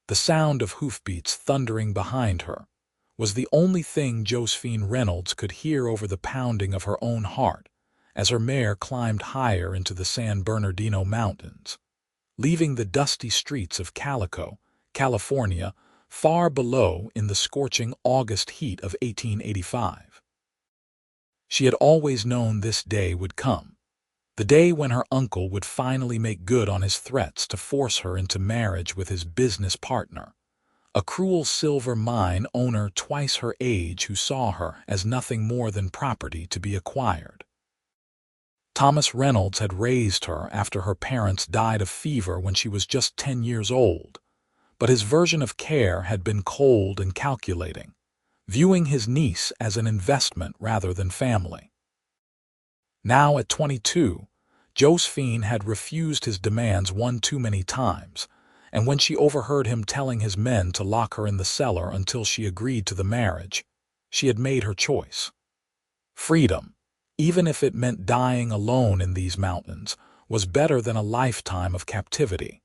The sound of hoofbeats thundering behind her was the only thing Josephine Reynolds could hear over the pounding of her own heart as her mare climbed higher into the San Bernardino Mountains, leaving the dusty streets of Calico, California, far below in the scorching August heat of 1885. She had always known this day would come, the day when her uncle would finally make good on his threats to force her into marriage with his business partner, a cruel silver mine owner twice her age who saw her as nothing more than property to be acquired. Thomas Reynolds had raised her after her parents died of fever when she was just 10 years old, but his version of care had been cold and calculating, viewing his niece as an investment rather than family. Now at 22, Josephine had refused his demands one too many times, and when she overheard him telling his men to lock her in the cellar until she agreed to the marriage, she had made her choice. Freedom, even if it meant dying alone in these mountains, was better than a lifetime of captivity.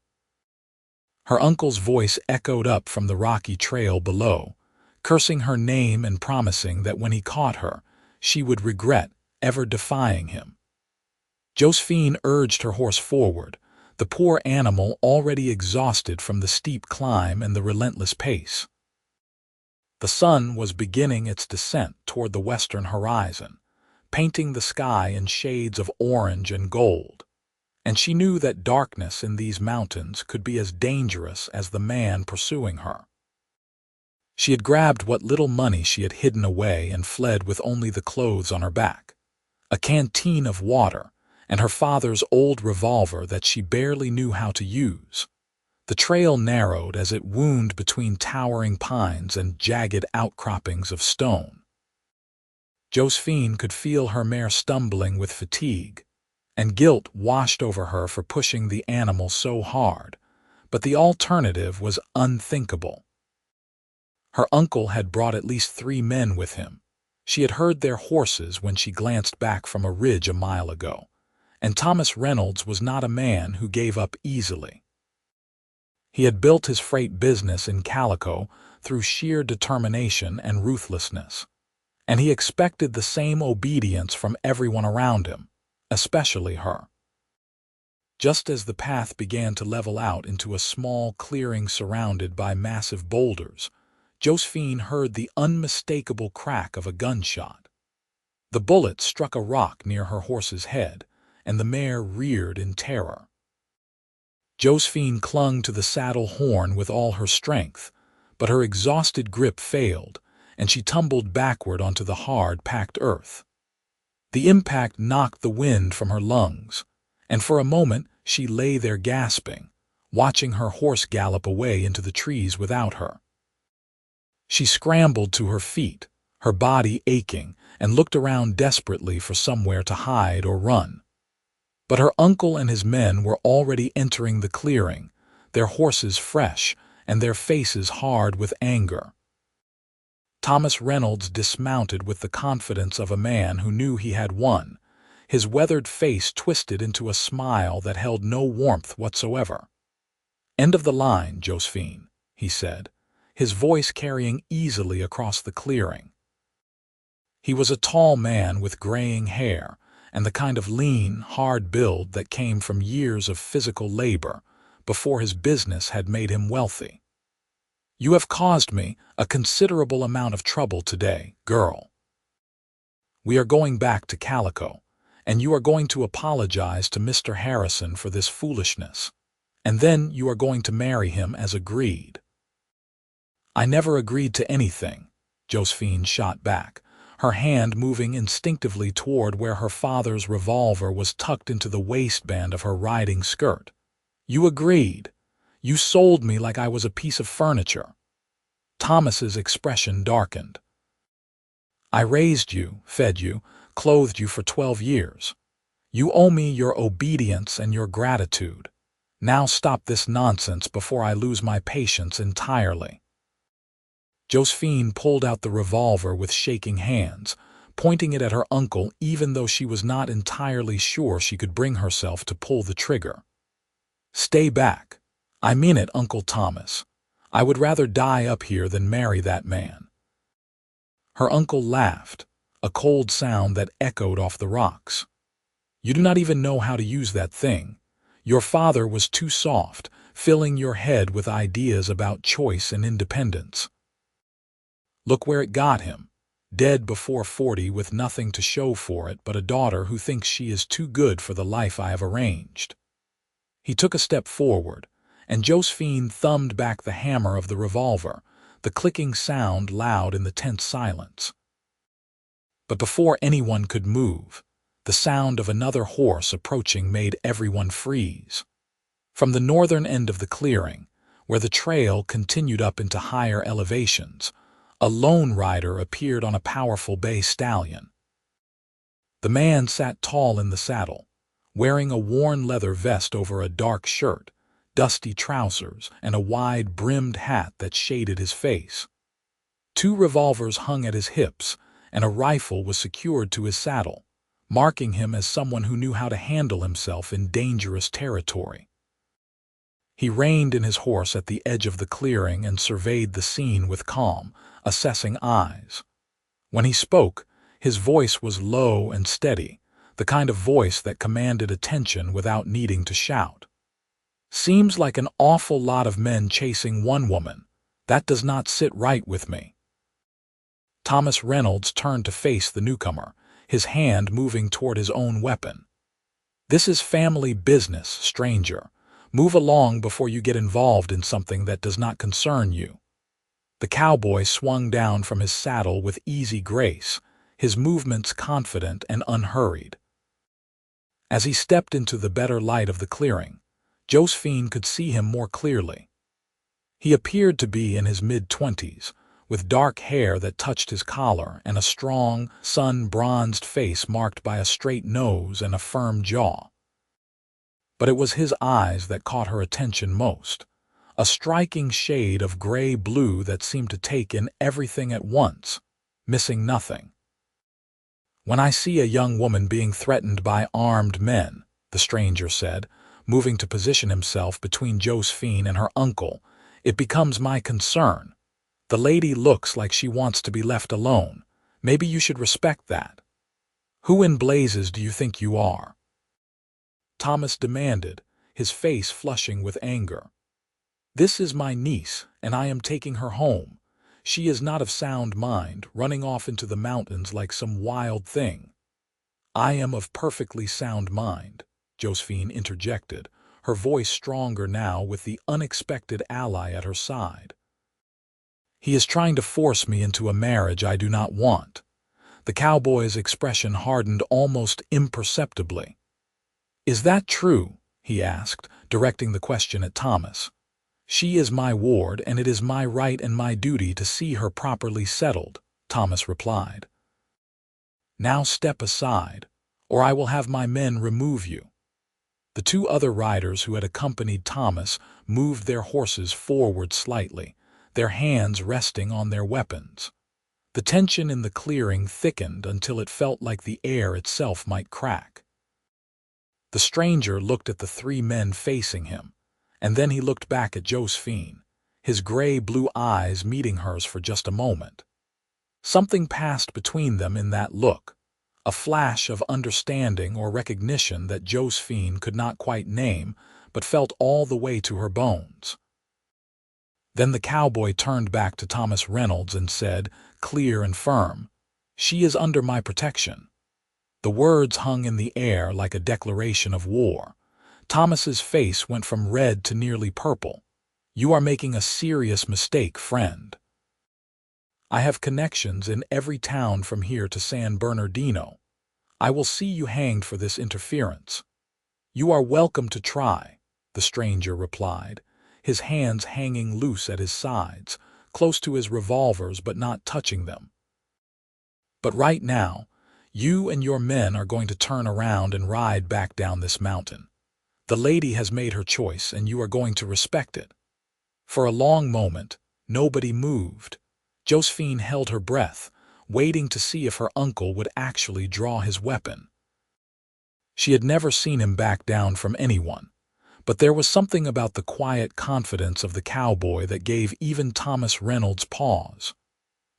Her uncle's voice echoed up from the rocky trail below, cursing her name and promising that when he caught her, she would regret ever defying him. Josephine urged her horse forward, the poor animal already exhausted from the steep climb and the relentless pace. The sun was beginning its descent toward the western horizon, painting the sky in shades of orange and gold, and she knew that darkness in these mountains could be as dangerous as the man pursuing her. She had grabbed what little money she had hidden away and fled with only the clothes on her back, a canteen of water, and her father's old revolver that she barely knew how to use. The trail narrowed as it wound between towering pines and jagged outcroppings of stone. Josephine could feel her mare stumbling with fatigue, and guilt washed over her for pushing the animal so hard, but the alternative was unthinkable. Her uncle had brought at least 3 men with him. She had heard their horses when she glanced back from a ridge a mile ago, and Thomas Reynolds was not a man who gave up easily. He had built his freight business in Calico through sheer determination and ruthlessness, and he expected the same obedience from everyone around him, especially her. Just as the path began to level out into a small clearing surrounded by massive boulders, Josephine heard the unmistakable crack of a gunshot. The bullet struck a rock near her horse's head, and the mare reared in terror. Josephine clung to the saddle horn with all her strength, but her exhausted grip failed, and she tumbled backward onto the hard, packed earth. The impact knocked the wind from her lungs, and for a moment she lay there gasping, watching her horse gallop away into the trees without her. She scrambled to her feet, her body aching, and looked around desperately for somewhere to hide or run. But her uncle and his men were already entering the clearing, their horses fresh and their faces hard with anger. Thomas Reynolds dismounted with the confidence of a man who knew he had won, his weathered face twisted into a smile that held no warmth whatsoever. "End of the line, Josephine," he said, his voice carrying easily across the clearing. He was a tall man with graying hair and the kind of lean, hard build that came from years of physical labor before his business had made him wealthy. "You have caused me a considerable amount of trouble today, girl. We are going back to Calico, and you are going to apologize to Mr. Harrison for this foolishness, and then you are going to marry him as agreed." "I never agreed to anything," Josephine shot back, her hand moving instinctively toward where her father's revolver was tucked into the waistband of her riding skirt. "You agreed. You sold me like I was a piece of furniture." Thomas's expression darkened. "I raised you, fed you, clothed you for 12 years. You owe me your obedience and your gratitude. Now stop this nonsense before I lose my patience entirely." Josephine pulled out the revolver with shaking hands, pointing it at her uncle even though she was not entirely sure she could bring herself to pull the trigger. "Stay back. I mean it, Uncle Thomas. I would rather die up here than marry that man." Her uncle laughed, a cold sound that echoed off the rocks. "You do not even know how to use that thing. Your father was too soft, filling your head with ideas about choice and independence. Look where it got him. Dead before 40 with nothing to show for it but a daughter who thinks she is too good for the life I have arranged." He took a step forward, and Josephine thumbed back the hammer of the revolver, the clicking sound loud in the tense silence. But before anyone could move, the sound of another horse approaching made everyone freeze. From the northern end of the clearing, where the trail continued up into higher elevations, a lone rider appeared on a powerful bay stallion. The man sat tall in the saddle, wearing a worn leather vest over a dark shirt, dusty trousers, and a wide-brimmed hat that shaded his face. 2 revolvers hung at his hips, and a rifle was secured to his saddle, marking him as someone who knew how to handle himself in dangerous territory. He reined in his horse at the edge of the clearing and surveyed the scene with calm, assessing eyes. When he spoke, his voice was low and steady, the kind of voice that commanded attention without needing to shout. "Seems like an awful lot of men chasing one woman. That does not sit right with me." Thomas Reynolds turned to face the newcomer, his hand moving toward his own weapon. "This is family business, stranger. Move along before you get involved in something that does not concern you." The cowboy swung down from his saddle with easy grace, his movements confident and unhurried. As he stepped into the better light of the clearing, Josephine could see him more clearly. He appeared to be in his mid-20s, with dark hair that touched his collar and a strong, sun-bronzed face marked by a straight nose and a firm jaw. But it was his eyes that caught her attention most, a striking shade of gray-blue that seemed to take in everything at once, missing nothing. "When I see a young woman being threatened by armed men," the stranger said, moving to position himself between Josephine and her uncle, "it becomes my concern. The lady looks like she wants to be left alone. Maybe you should respect that. Who in blazes do you think you are?" Thomas demanded, his face flushing with anger. "This is my niece, and I am taking her home. She is not of sound mind, running off into the mountains like some wild thing." "I am of perfectly sound mind," Josephine interjected, her voice stronger now with the unexpected ally at her side. "He is trying to force me into a marriage I do not want." The cowboy's expression hardened almost imperceptibly. "Is that true?" he asked, directing the question at Thomas. "She is my ward, and it is my right and my duty to see her properly settled," Thomas replied. "Now step aside, or I will have my men remove you." The 2 other riders who had accompanied Thomas moved their horses forward slightly, their hands resting on their weapons. The tension in the clearing thickened until it felt like the air itself might crack. The stranger looked at the 3 men facing him, and then he looked back at Josephine, his gray-blue eyes meeting hers for just a moment. Something passed between them in that look, a flash of understanding or recognition that Josephine could not quite name, but felt all the way to her bones. Then the cowboy turned back to Thomas Reynolds and said, clear and firm, "She is under my protection." The words hung in the air like a declaration of war. Thomas's face went from red to nearly purple. "You are making a serious mistake, friend. I have connections in every town from here to San Bernardino. I will see you hanged for this interference." "You are welcome to try," the stranger replied, his hands hanging loose at his sides, close to his revolvers but not touching them. "But right now, you and your men are going to turn around and ride back down this mountain. The lady has made her choice, and you are going to respect it." For a long moment, nobody moved. Josephine held her breath, waiting to see if her uncle would actually draw his weapon. She had never seen him back down from anyone, But there was something about the quiet confidence of the cowboy that gave even Thomas Reynolds pause.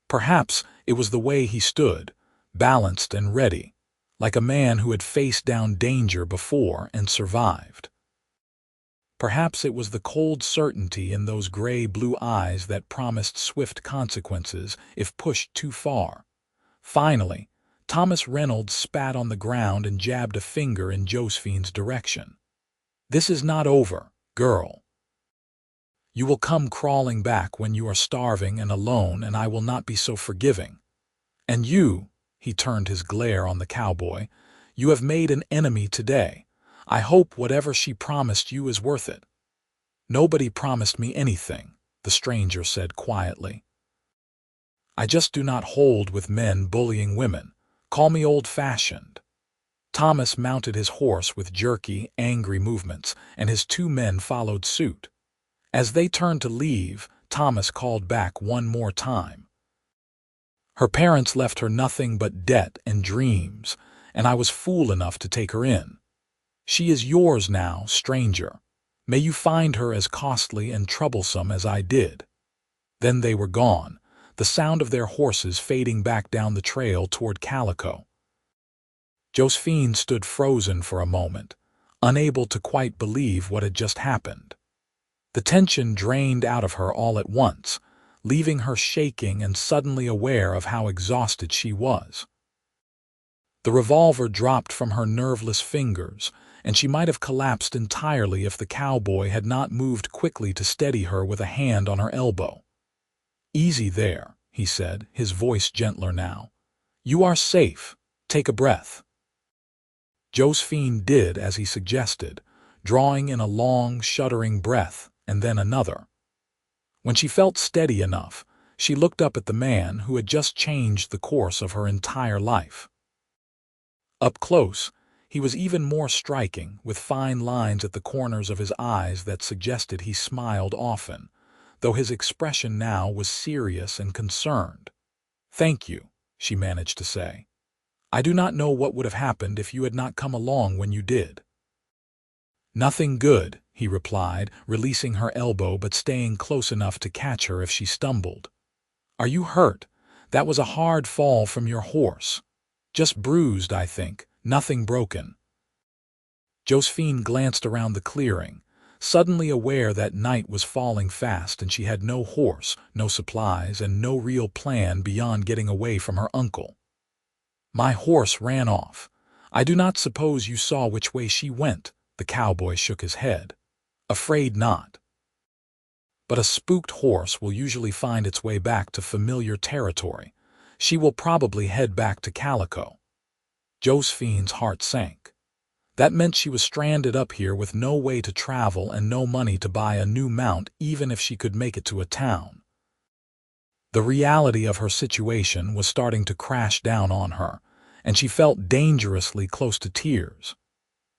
Perhaps it was the way he stood, balanced and ready, like a man who had faced down danger before and survived. Perhaps it was the cold certainty in those gray-blue eyes that promised swift consequences if pushed too far. Finally, Thomas Reynolds spat on the ground and jabbed a finger in Josephine's direction. "This is not over, girl. You will come crawling back when you are starving and alone, and I will not be so forgiving. And you," he turned his glare on the cowboy, "you have made an enemy today. I hope whatever she promised you is worth it." "Nobody promised me anything," the stranger said quietly. "I just do not hold with men bullying women. Call me old-fashioned." Thomas mounted his horse with jerky, angry movements, and his two men followed suit. As they turned to leave, Thomas called back one more time. "Her parents left her nothing but debt and dreams, and I was fool enough to take her in. She is yours now, stranger. May you find her as costly and troublesome as I did." Then they were gone, the sound of their horses fading back down the trail toward Calico. Josephine stood frozen for a moment, unable to quite believe what had just happened. The tension drained out of her all at once, leaving her shaking and suddenly aware of how exhausted she was. The revolver dropped from her nerveless fingers, and she might have collapsed entirely if the cowboy had not moved quickly to steady her with a hand on her elbow. "Easy there," he said, his voice gentler now. "You are safe. Take a breath." Josephine did as he suggested, drawing in a long, shuddering breath and then another. When she felt steady enough, she looked up at the man who had just changed the course of her entire life. Up close, he was even more striking, with fine lines at the corners of his eyes that suggested he smiled often, though his expression now was serious and concerned. "Thank you," she managed to say. "I do not know what would have happened if you had not come along when you did." "Nothing good," he replied, releasing her elbow but staying close enough to catch her if she stumbled. "Are you hurt? That was a hard fall from your horse." "Just bruised, I think. Nothing broken." Josephine glanced around the clearing, suddenly aware that night was falling fast and she had no horse, no supplies, and no real plan beyond getting away from her uncle. "My horse ran off. I do not suppose you saw which way she went." The cowboy shook his head. "Afraid not. But a spooked horse will usually find its way back to familiar territory. She will probably head back to Calico." Josephine's heart sank. That meant she was stranded up here with no way to travel and no money to buy a new mount even if she could make it to a town. The reality of her situation was starting to crash down on her, and she felt dangerously close to tears.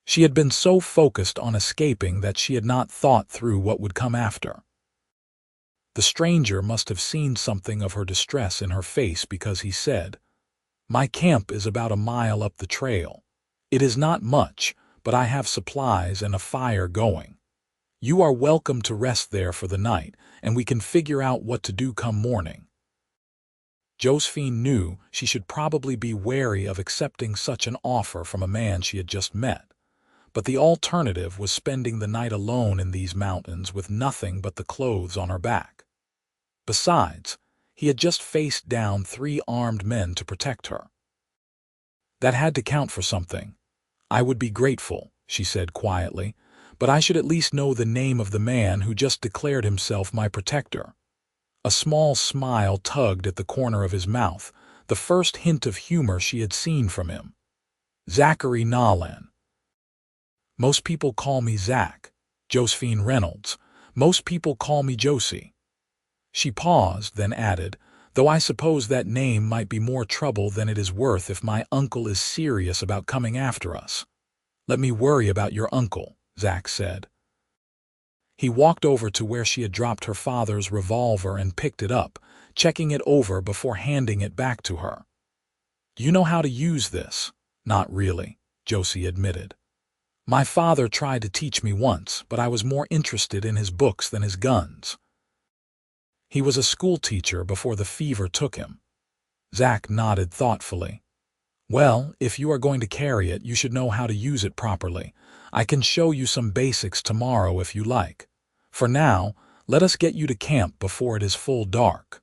She had been so focused on escaping that she had not thought through what would come after. The stranger must have seen something of her distress in her face because he said, "My camp is about a mile up the trail. It is not much, but I have supplies and a fire going. You are welcome to rest there for the night, and we can figure out what to do come morning." Josephine knew she should probably be wary of accepting such an offer from a man she had just met. But the alternative was spending the night alone in these mountains with nothing but the clothes on her back. Besides, he had just faced down 3 armed men to protect her. That had to count for something. "I would be grateful," she said quietly, "but I should at least know the name of the man who just declared himself my protector." A small smile tugged at the corner of his mouth, the first hint of humor she had seen from him. "Zachary Nolan. Most people call me Zach. Josephine Reynolds. Most people call me Josie." She paused, then added, "Though I suppose that name might be more trouble than it is worth if my uncle is serious about coming after us." "Let me worry about your uncle," Zach said. He walked over to where she had dropped her father's revolver and picked it up, checking it over before handing it back to her. "Do you know how to use this?" "Not really," Josie admitted. My father tried to teach me once, but I was more interested in his books than his guns. He was a school teacher before the fever took him. Zach nodded thoughtfully. Well, if you are going to carry it, you should know how to use it properly. I can show you some basics tomorrow if you like. For now, let us get you to camp before it is full dark.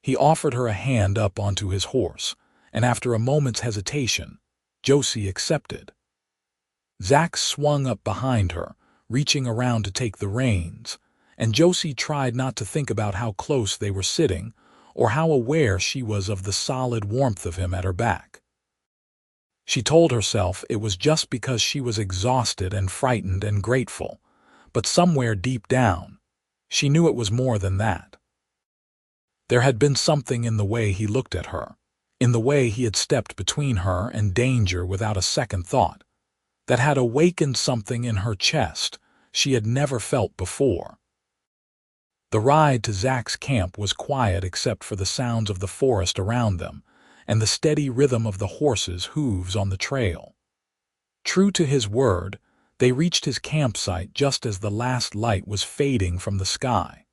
He offered her a hand up onto his horse, and after a moment's hesitation, Josie accepted. Zach swung up behind her, reaching around to take the reins, and Josie tried not to think about how close they were sitting or how aware she was of the solid warmth of him at her back. She told herself it was just because she was exhausted and frightened and grateful, but somewhere deep down, she knew it was more than that. There had been something in the way he looked at her, in the way he had stepped between her and danger without a second thought, that had awakened something in her chest she had never felt before. The ride to Zach's camp was quiet except for the sounds of the forest around them and the steady rhythm of the horses' hooves on the trail. True to his word, they reached his campsite just as the last light was fading from the sky.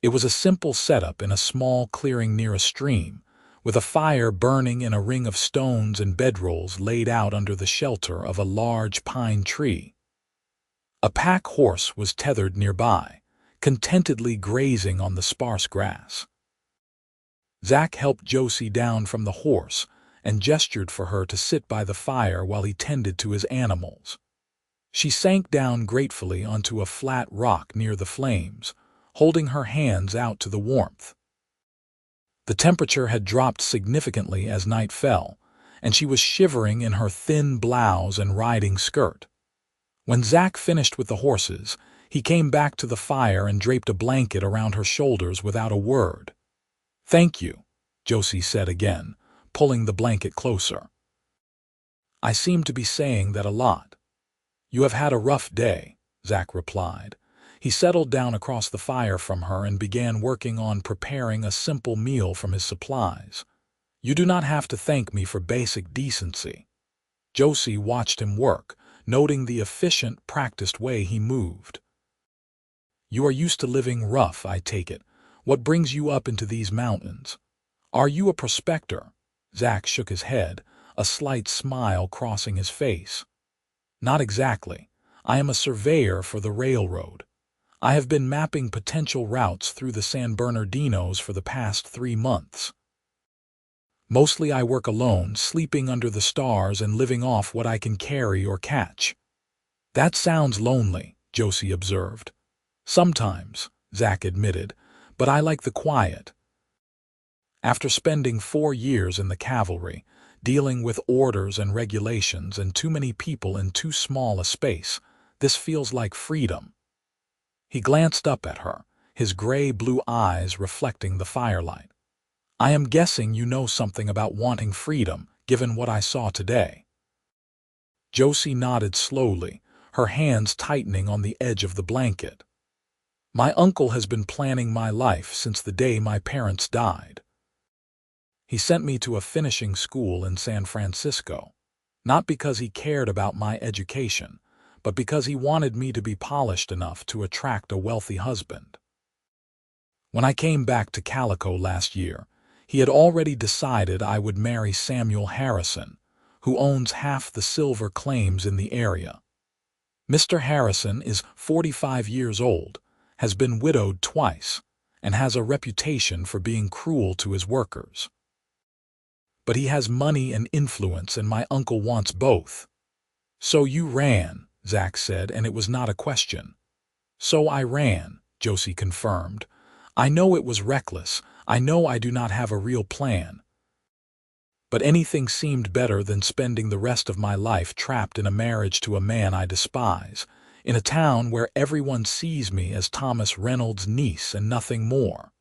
It was a simple setup in a small clearing near a stream, with a fire burning in a ring of stones and bedrolls laid out under the shelter of a large pine tree. A pack horse was tethered nearby, contentedly grazing on the sparse grass. Zach helped Josie down from the horse and gestured for her to sit by the fire while he tended to his animals. She sank down gratefully onto a flat rock near the flames, holding her hands out to the warmth. The temperature had dropped significantly as night fell, and she was shivering in her thin blouse and riding skirt. When Zach finished with the horses, he came back to the fire and draped a blanket around her shoulders without a word. "Thank you," Josie said again, pulling the blanket closer. "I seem to be saying that a lot." "You have had a rough day," Zach replied. He settled down across the fire from her and began working on preparing a simple meal from his supplies. "You do not have to thank me for basic decency." Josie watched him work, noting the efficient, practiced way he moved. "You are used to living rough, I take it. What brings you up into these mountains? Are you a prospector?" Zach shook his head, a slight smile crossing his face. "Not exactly. I am a surveyor for the railroad. I have been mapping potential routes through the San Bernardinos for the past 3 months. Mostly I work alone, sleeping under the stars and living off what I can carry or catch." "That sounds lonely," Josie observed. "Sometimes," Zach admitted, "but I like the quiet." After spending 4 years in the cavalry, dealing with orders and regulations and too many people in too small a space, this feels like freedom. He glanced up at her, his gray-blue eyes reflecting the firelight. "I am guessing you know something about wanting freedom, given what I saw today." Josie nodded slowly, her hands tightening on the edge of the blanket. "My uncle has been planning my life since the day my parents died. He sent me to a finishing school in San Francisco, not because he cared about my education, but because he wanted me to be polished enough to attract a wealthy husband. When I came back to Calico last year, he had already decided I would marry Samuel Harrison, who owns half the silver claims in the area. Mr. Harrison is 45 years old, has been widowed twice, and has a reputation for being cruel to his workers. But he has money and influence, and my uncle wants both." "So you ran," Zach said, and it was not a question. "So I ran," Josie confirmed. "I know it was reckless. I know I do not have a real plan. But anything seemed better than spending the rest of my life trapped in a marriage to a man I despise, in a town where everyone sees me as Thomas Reynolds' niece and nothing more."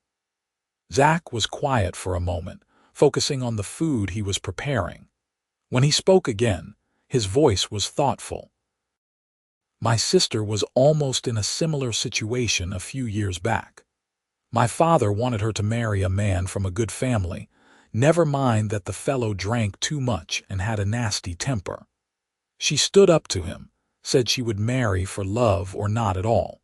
Zach was quiet for a moment, focusing on the food he was preparing. When he spoke again, his voice was thoughtful. "My sister was almost in a similar situation a few years back. My father wanted her to marry a man from a good family, never mind that the fellow drank too much and had a nasty temper. She stood up to him, said she would marry for love or not at all.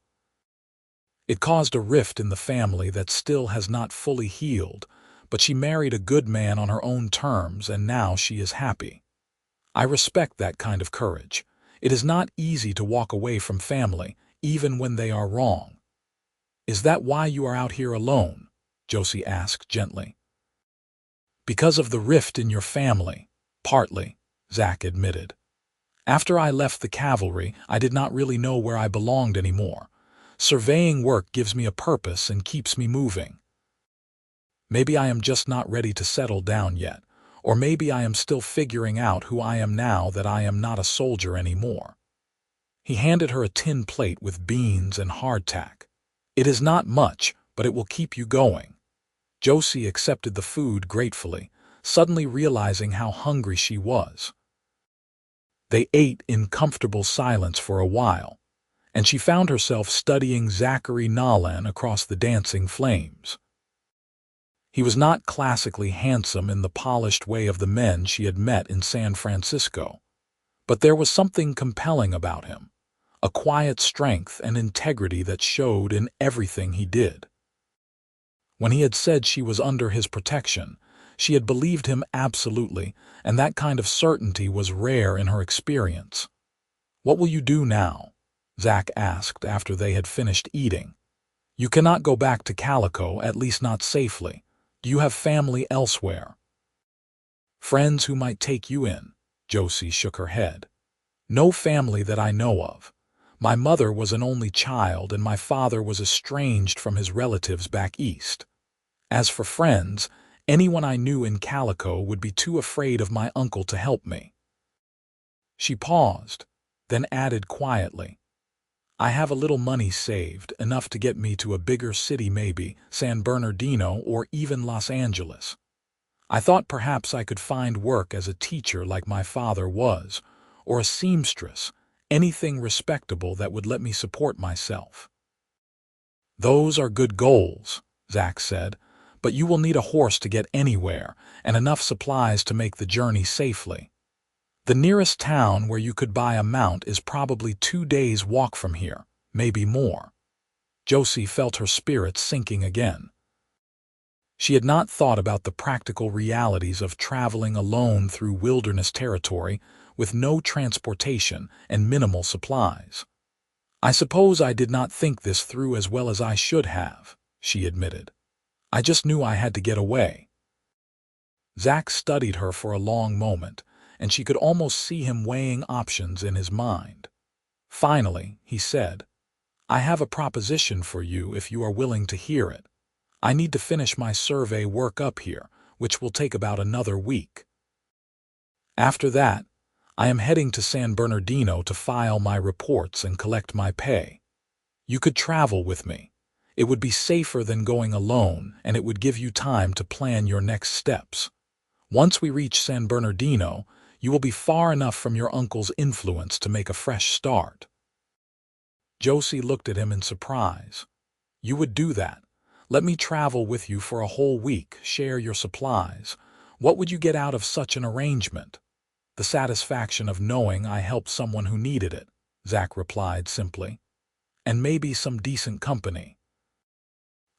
It caused a rift in the family that still has not fully healed, but she married a good man on her own terms and now she is happy. I respect that kind of courage. It is not easy to walk away from family, even when they are wrong. Is that why you are out here alone? Josie asked gently. Because of the rift in your family, partly, Zach admitted. After I left the cavalry, I did not really know where I belonged anymore. Surveying work gives me a purpose and keeps me moving. Maybe I am just not ready to settle down yet, or maybe I am still figuring out who I am now that I am not a soldier anymore. He handed her a tin plate with beans and hardtack. It is not much, but it will keep you going. Josie accepted the food gratefully, suddenly realizing how hungry she was. They ate in comfortable silence for a while, and she found herself studying Zachary Nolan across the dancing flames. He was not classically handsome in the polished way of the men she had met in San Francisco, but there was something compelling about him, a quiet strength and integrity that showed in everything he did. When he had said she was under his protection, she had believed him absolutely, and that kind of certainty was rare in her experience. "What will you do now?" Zach asked after they had finished eating. "You cannot go back to Calico, at least not safely. Do you have family elsewhere?" "Friends who might take you in," Josie shook her head. "No family that I know of. My mother was an only child and my father was estranged from his relatives back east. As for friends, anyone I knew in Calico would be too afraid of my uncle to help me." She paused, then added quietly, "I have a little money saved, enough to get me to a bigger city, maybe San Bernardino or even Los Angeles. I thought perhaps I could find work as a teacher like my father was, or a seamstress, anything respectable that would let me support myself." "Those are good goals," Zach said, "but you will need a horse to get anywhere and enough supplies to make the journey safely. The nearest town where you could buy a mount is probably 2 days' walk from here, maybe more." Josie felt her spirits sinking again. She had not thought about the practical realities of traveling alone through wilderness territory with no transportation and minimal supplies. "I suppose I did not think this through as well as I should have," she admitted. "I just knew I had to get away." Zach studied her for a long moment, and she could almost see him weighing options in his mind. Finally, he said, "I have a proposition for you if you are willing to hear it. I need to finish my survey work up here, which will take about another week. After that, I am heading to San Bernardino to file my reports and collect my pay. You could travel with me. It would be safer than going alone, and it would give you time to plan your next steps. Once we reach San Bernardino, you will be far enough from your uncle's influence to make a fresh start." Josie looked at him in surprise. "You would do that? Let me travel with you for a whole week, share your supplies. What would you get out of such an arrangement?" "The satisfaction of knowing I helped someone who needed it," Zach replied simply. "And maybe some decent company.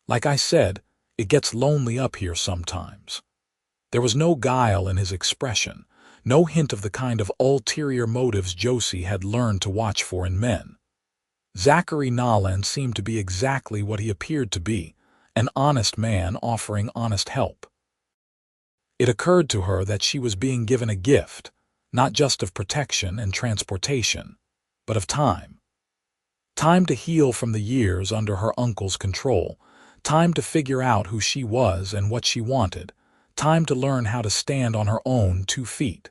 Like I said, it gets lonely up here sometimes." There was no guile in his expression, no hint of the kind of ulterior motives Josie had learned to watch for in men. Zachary Nolan seemed to be exactly what he appeared to be, an honest man offering honest help. It occurred to her that she was being given a gift, not just of protection and transportation, but of time. Time to heal from the years under her uncle's control, time to figure out who she was and what she wanted, time to learn how to stand on her own 2 feet.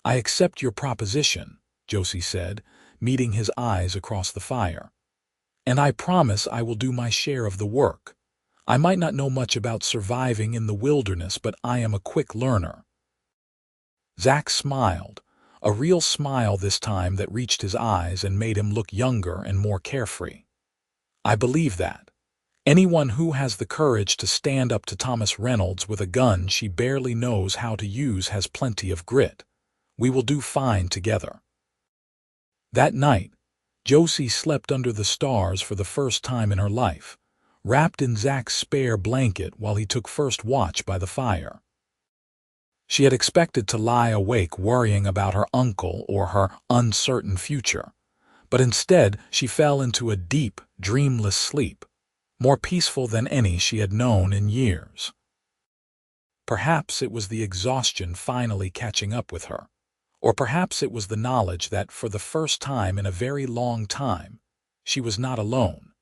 "I accept your proposition," Josie said, meeting his eyes across the fire. "And I promise I will do my share of the work. I might not know much about surviving in the wilderness, but I am a quick learner." Zach smiled, a real smile this time that reached his eyes and made him look younger and more carefree. "I believe that. Anyone who has the courage to stand up to Thomas Reynolds with a gun she barely knows how to use has plenty of grit. We will do fine together." That night, Josie slept under the stars for the first time in her life, wrapped in Zach's spare blanket while he took first watch by the fire. She had expected to lie awake worrying about her uncle or her uncertain future, but instead she fell into a deep, dreamless sleep, more peaceful than any she had known in years. Perhaps it was the exhaustion finally catching up with her, or perhaps it was the knowledge that for the first time in a very long time, she was not alone.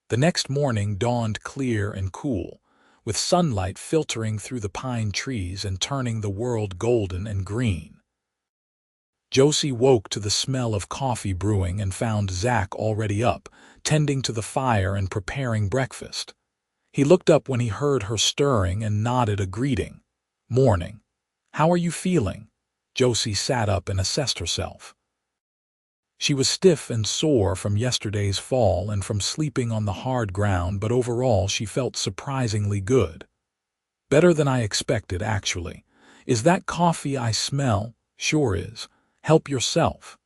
The next morning dawned clear and cool, with sunlight filtering through the pine trees and turning the world golden and green. Josie woke to the smell of coffee brewing and found Zach already up, tending to the fire and preparing breakfast. He looked up when he heard her stirring and nodded a greeting. "Morning. How are you feeling?" Josie sat up and assessed herself. She was stiff and sore from yesterday's fall and from sleeping on the hard ground, but overall she felt surprisingly good. "Better than I expected, actually. Is that coffee I smell?" "Sure is. Help yourself."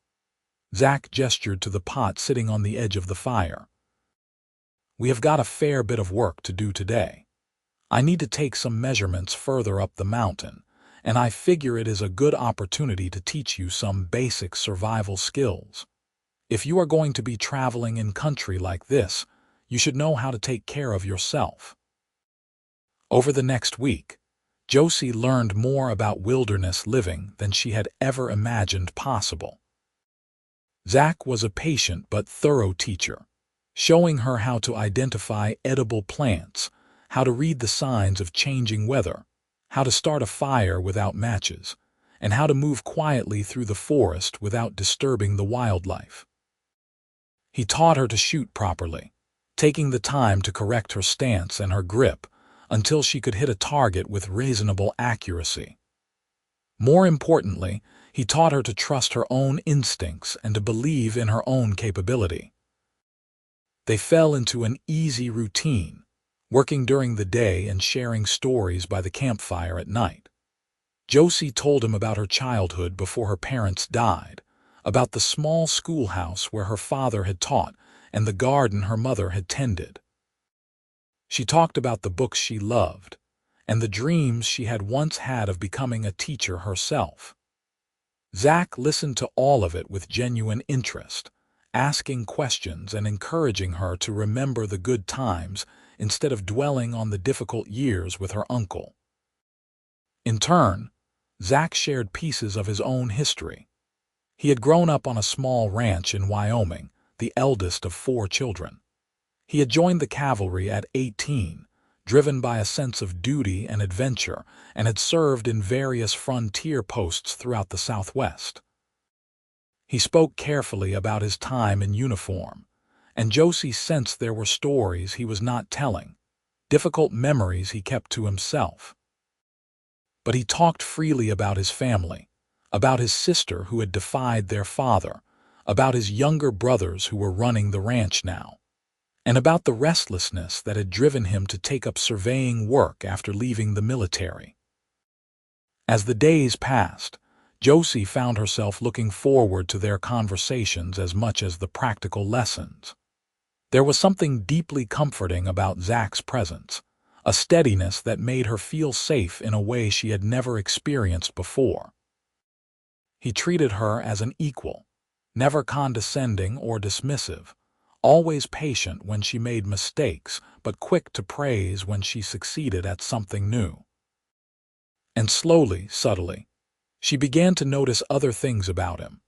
Zach gestured to the pot sitting on the edge of the fire. "We have got a fair bit of work to do today. I need to take some measurements further up the mountain, and I figure it is a good opportunity to teach you some basic survival skills. If you are going to be traveling in country like this, you should know how to take care of yourself." Over the next week, Josie learned more about wilderness living than she had ever imagined possible. Zach was a patient but thorough teacher, showing her how to identify edible plants, how to read the signs of changing weather, how to start a fire without matches, and how to move quietly through the forest without disturbing the wildlife. He taught her to shoot properly, taking the time to correct her stance and her grip until she could hit a target with reasonable accuracy. More importantly, he taught her to trust her own instincts and to believe in her own capability. They fell into an easy routine, working during the day and sharing stories by the campfire at night. Josie told him about her childhood before her parents died, about the small schoolhouse where her father had taught and the garden her mother had tended. She talked about the books she loved and the dreams she had once had of becoming a teacher herself. Zach listened to all of it with genuine interest, asking questions and encouraging her to remember the good times instead of dwelling on the difficult years with her uncle. In turn, Zach shared pieces of his own history. He had grown up on a small ranch in Wyoming, the eldest of 4 children. He had joined the cavalry at 18, driven by a sense of duty and adventure, and had served in various frontier posts throughout the Southwest. He spoke carefully about his time in uniform, and Josie sensed there were stories he was not telling, difficult memories he kept to himself. But he talked freely about his family, about his sister who had defied their father, about his younger brothers who were running the ranch now, and about the restlessness that had driven him to take up surveying work after leaving the military. As the days passed, Josie found herself looking forward to their conversations as much as the practical lessons. There was something deeply comforting about Zach's presence, a steadiness that made her feel safe in a way she had never experienced before. He treated her as an equal, never condescending or dismissive, always patient when she made mistakes, but quick to praise when she succeeded at something new. And slowly, subtly, she began to notice other things about him.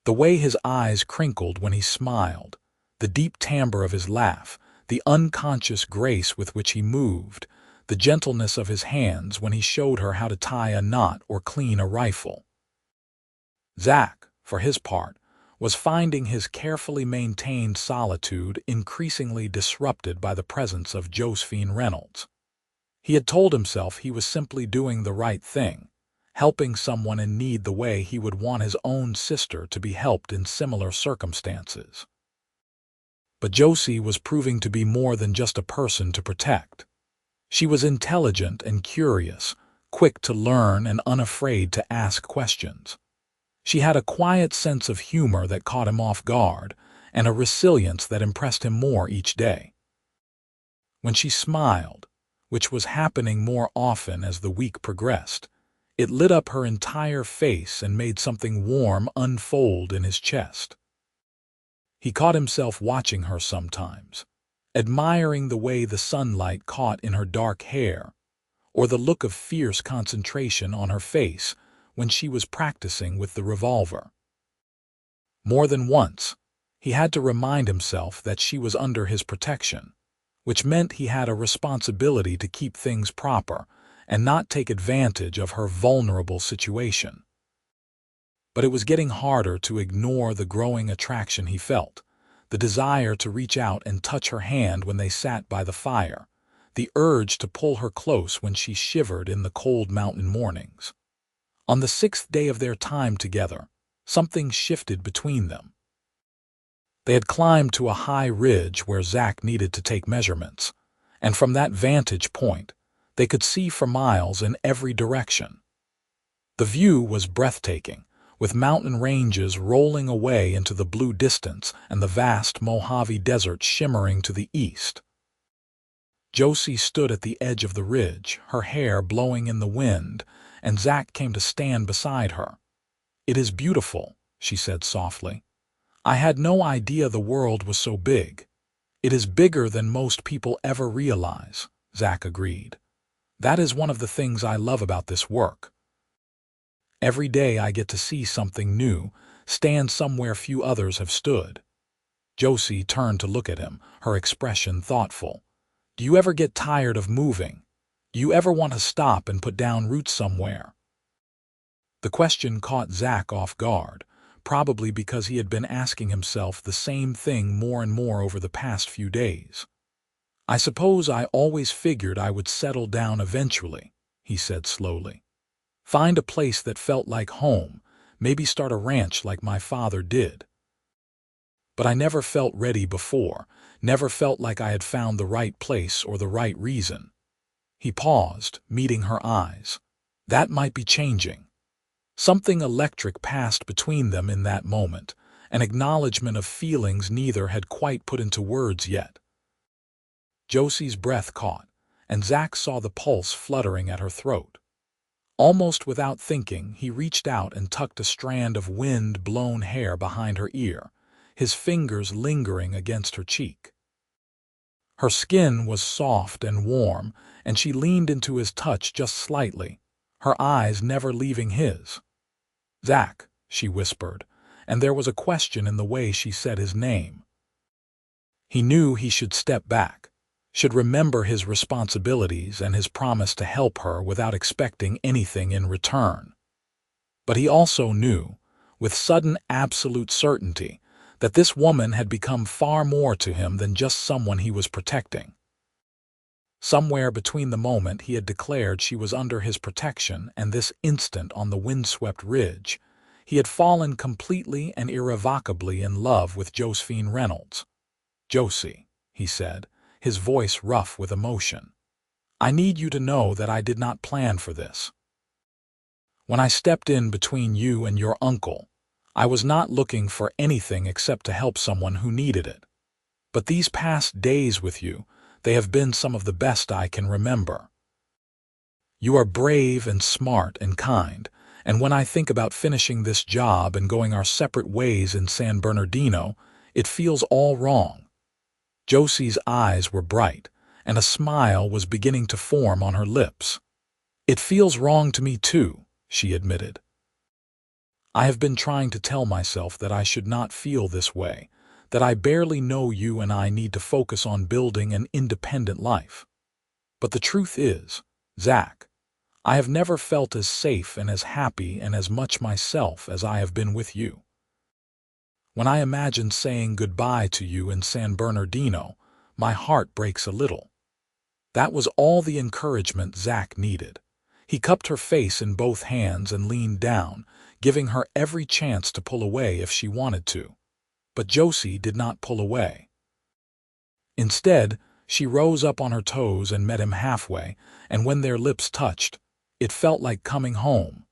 The way his eyes crinkled when he smiled, the deep timbre of his laugh, the unconscious grace with which he moved, the gentleness of his hands when he showed her how to tie a knot or clean a rifle. Zach, for his part, was finding his carefully maintained solitude increasingly disrupted by the presence of Josephine Reynolds. He had told himself he was simply doing the right thing, helping someone in need the way he would want his own sister to be helped in similar circumstances. But Josie was proving to be more than just a person to protect. She was intelligent and curious, quick to learn and unafraid to ask questions. She had a quiet sense of humor that caught him off guard, and a resilience that impressed him more each day. When she smiled, which was happening more often as the week progressed, it lit up her entire face and made something warm unfold in his chest. He caught himself watching her sometimes, admiring the way the sunlight caught in her dark hair, or the look of fierce concentration on her face when she was practicing with the revolver. More than once, he had to remind himself that she was under his protection, which meant he had a responsibility to keep things proper and not take advantage of her vulnerable situation. But it was getting harder to ignore the growing attraction he felt, the desire to reach out and touch her hand when they sat by the fire, the urge to pull her close when she shivered in the cold mountain mornings. On the 6th day of their time together, something shifted between them. They had climbed to a high ridge where Zach needed to take measurements, and from that vantage point, they could see for miles in every direction. The view was breathtaking, with mountain ranges rolling away into the blue distance and the vast Mojave Desert shimmering to the east. Josie stood at the edge of the ridge, her hair blowing in the wind, and Zach came to stand beside her. "It is beautiful," she said softly. "I had no idea the world was so big." "It is bigger than most people ever realize," Zach agreed. "That is one of the things I love about this work. Every day I get to see something new, stand somewhere few others have stood." Josie turned to look at him, her expression thoughtful. "Do you ever get tired of moving? Do you ever want to stop and put down roots somewhere?" The question caught Zach off guard, probably because he had been asking himself the same thing more and more over the past few days. "I suppose I always figured I would settle down eventually," he said slowly. "Find a place that felt like home, maybe start a ranch like my father did. But I never felt ready before, never felt like I had found the right place or the right reason." He paused, meeting her eyes. That might be changing. Something electric passed between them in that moment, an acknowledgement of feelings neither had quite put into words yet. Josie's breath caught, and Zach saw the pulse fluttering at her throat. Almost without thinking, he reached out and tucked a strand of wind-blown hair behind her ear, his fingers lingering against her cheek. Her skin was soft and warm, and she leaned into his touch just slightly, her eyes never leaving his. "Zach," she whispered, and there was a question in the way she said his name. He knew he should step back, should remember his responsibilities and his promise to help her without expecting anything in return. But he also knew, with sudden absolute certainty, that this woman had become far more to him than just someone he was protecting. Somewhere between the moment he had declared she was under his protection and this instant on the windswept ridge, he had fallen completely and irrevocably in love with Josephine Reynolds. "Josie," he said, his voice rough with emotion, "I need you to know that I did not plan for this. When I stepped in between you and your uncle, I was not looking for anything except to help someone who needed it. But these past days with you, they have been some of the best I can remember. You are brave and smart and kind, and when I think about finishing this job and going our separate ways in San Bernardino, it feels all wrong." Josie's eyes were bright, and a smile was beginning to form on her lips. "It feels wrong to me too," she admitted. "I have been trying to tell myself that I should not feel this way, that I barely know you and I need to focus on building an independent life. But the truth is, Zach, I have never felt as safe and as happy and as much myself as I have been with you. When I imagine saying goodbye to you in San Bernardino, my heart breaks a little." That was all the encouragement Zach needed. He cupped her face in both hands and leaned down, giving her every chance to pull away if she wanted to. But Josie did not pull away. Instead, she rose up on her toes and met him halfway, and when their lips touched, it felt like coming home.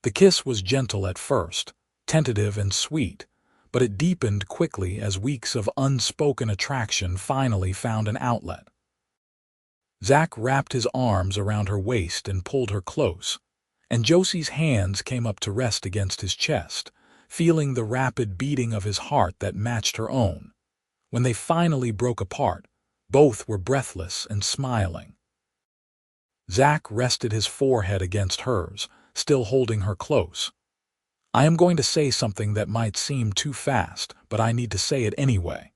The kiss was gentle at first, tentative and sweet, but it deepened quickly as weeks of unspoken attraction finally found an outlet. Zach wrapped his arms around her waist and pulled her close, and Josie's hands came up to rest against his chest, feeling the rapid beating of his heart that matched her own. When they finally broke apart, both were breathless and smiling. Zach rested his forehead against hers, still holding her close. "I am going to say something that might seem too fast, but I need to say it anyway.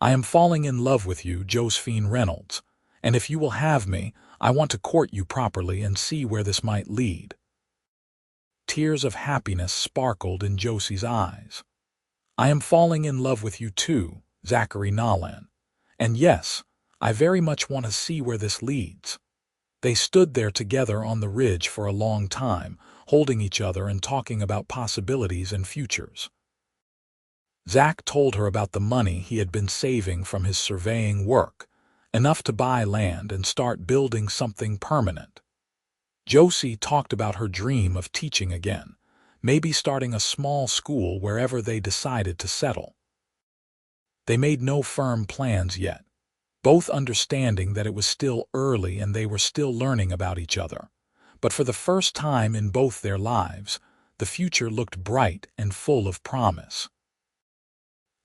I am falling in love with you, Josephine Reynolds, and if you will have me, I want to court you properly and see where this might lead." Tears of happiness sparkled in Josie's eyes. "I am falling in love with you too, Zachary Nolan. And yes, I very much want to see where this leads." They stood there together on the ridge for a long time, holding each other and talking about possibilities and futures. Zach told her about the money he had been saving from his surveying work, enough to buy land and start building something permanent. Josie talked about her dream of teaching again, maybe starting a small school wherever they decided to settle. They made no firm plans yet, both understanding that it was still early and they were still learning about each other. But for the first time in both their lives, the future looked bright and full of promise.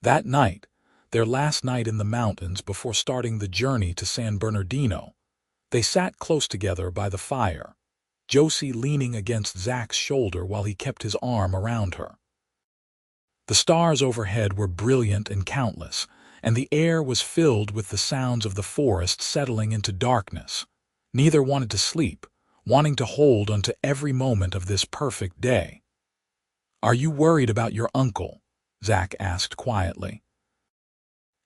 That night, their last night in the mountains before starting the journey to San Bernardino, they sat close together by the fire, Josie leaning against Zach's shoulder while he kept his arm around her. The stars overhead were brilliant and countless, and the air was filled with the sounds of the forest settling into darkness. Neither wanted to sleep, wanting to hold onto every moment of this perfect day. "Are you worried about your uncle?" Zach asked quietly.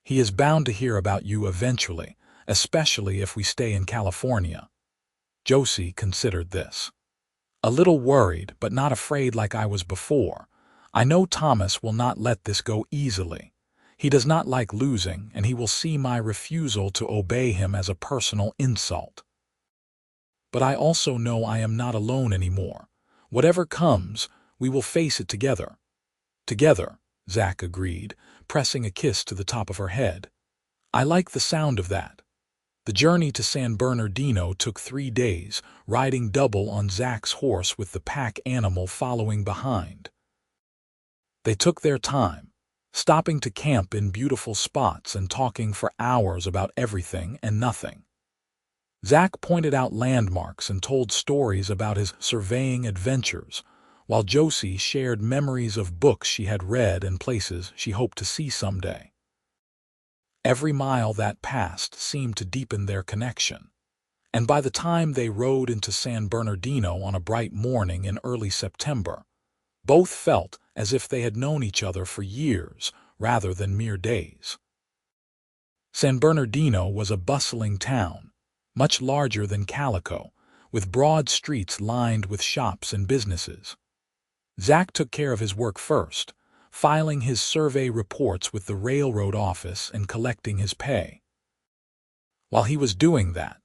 "He is bound to hear about you eventually, especially if we stay in California." Josie considered this. "A little worried, but not afraid like I was before. I know Thomas will not let this go easily. He does not like losing, and he will see my refusal to obey him as a personal insult. But I also know I am not alone anymore. Whatever comes, we will face it together." "Together," Zach agreed, pressing a kiss to the top of her head. "I like the sound of that." The journey to San Bernardino took 3 days, riding double on Zach's horse with the pack animal following behind. They took their time, stopping to camp in beautiful spots and talking for hours about everything and nothing. Zach pointed out landmarks and told stories about his surveying adventures, while Josie shared memories of books she had read and places she hoped to see someday. Every mile that passed seemed to deepen their connection, and by the time they rode into San Bernardino on a bright morning in early September, both felt as if they had known each other for years rather than mere days. San Bernardino was a bustling town, much larger than Calico, with broad streets lined with shops and businesses. Zach took care of his work first, filing his survey reports with the railroad office and collecting his pay. While he was doing that,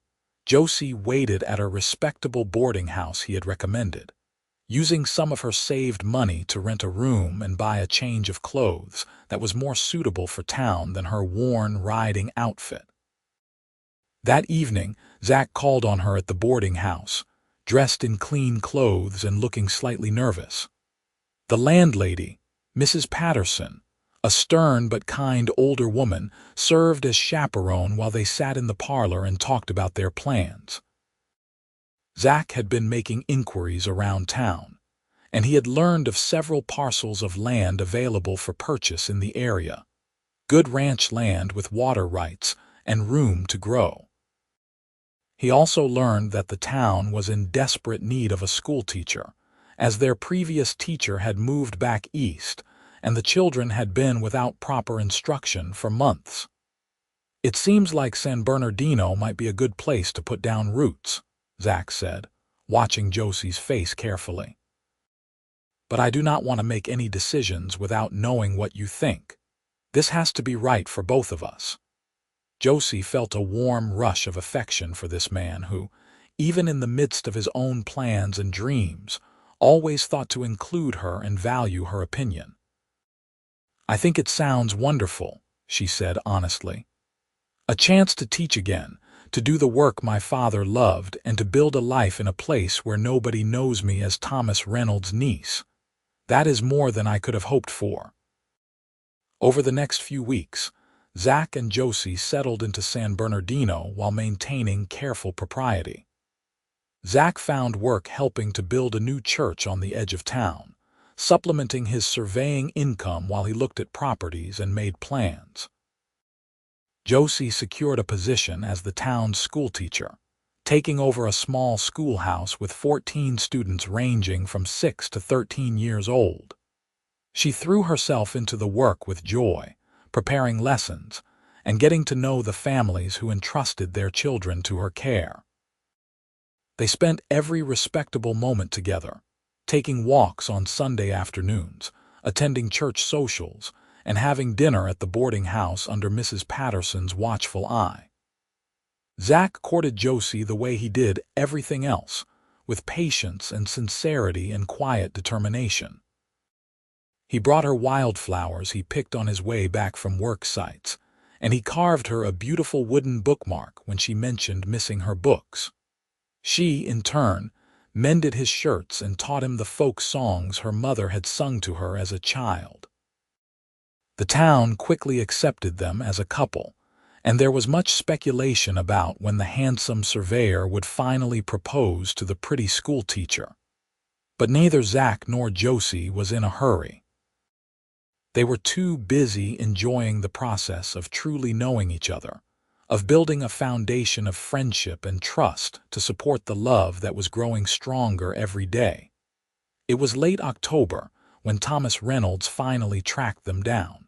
Josie waited at a respectable boarding house he had recommended, using some of her saved money to rent a room and buy a change of clothes that was more suitable for town than her worn riding outfit. That evening, Zach called on her at the boarding house, dressed in clean clothes and looking slightly nervous. The landlady, Mrs. Patterson, a stern but kind older woman, served as chaperone while they sat in the parlor and talked about their plans. Zach had been making inquiries around town, and he had learned of several parcels of land available for purchase in the area. Good ranch land with water rights and room to grow. He also learned that the town was in desperate need of a schoolteacher, as their previous teacher had moved back east, and the children had been without proper instruction for months. "It seems like San Bernardino might be a good place to put down roots," Zach said, watching Josie's face carefully. "But I do not want to make any decisions without knowing what you think. This has to be right for both of us." Josie felt a warm rush of affection for this man who, even in the midst of his own plans and dreams, always thought to include her and value her opinion. "I think it sounds wonderful," she said honestly. "A chance to teach again, to do the work my father loved, and to build a life in a place where nobody knows me as Thomas Reynolds' niece. That is more than I could have hoped for." Over the next few weeks, Zach and Josie settled into San Bernardino while maintaining careful propriety. Zach found work helping to build a new church on the edge of town, supplementing his surveying income while he looked at properties and made plans. Josie secured a position as the town's schoolteacher, taking over a small schoolhouse with 14 students ranging from 6 to 13 years old. She threw herself into the work with joy, preparing lessons and getting to know the families who entrusted their children to her care. They spent every respectable moment together, taking walks on Sunday afternoons, attending church socials, and having dinner at the boarding house under Mrs. Patterson's watchful eye. Zach courted Josie the way he did everything else, with patience and sincerity and quiet determination. He brought her wildflowers he picked on his way back from work sites, and he carved her a beautiful wooden bookmark when she mentioned missing her books. She, in turn, mended his shirts and taught him the folk songs her mother had sung to her as a child. The town quickly accepted them as a couple, and there was much speculation about when the handsome surveyor would finally propose to the pretty schoolteacher. But neither Zach nor Josie was in a hurry. They were too busy enjoying the process of truly knowing each other, of building a foundation of friendship and trust to support the love that was growing stronger every day. It was late October when Thomas Reynolds finally tracked them down.